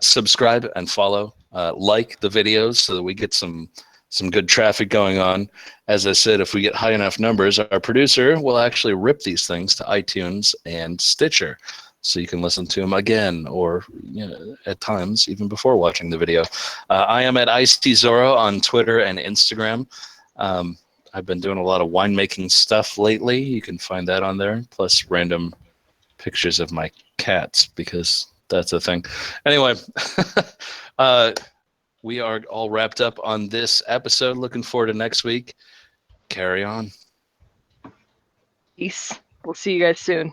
subscribe and follow, like the videos so that we get some good traffic going on. As I said, if we get high enough numbers, our producer will actually rip these things to iTunes and Stitcher, so you can listen to them again, or at times even before watching the video. I am at ICZorro on Twitter and Instagram. I've been doing a lot of winemaking stuff lately. You can find that on there, plus random pictures of my cats, because that's a thing. Anyway, we are all wrapped up on this episode. Looking forward to next week. Carry on. Peace. We'll see you guys soon.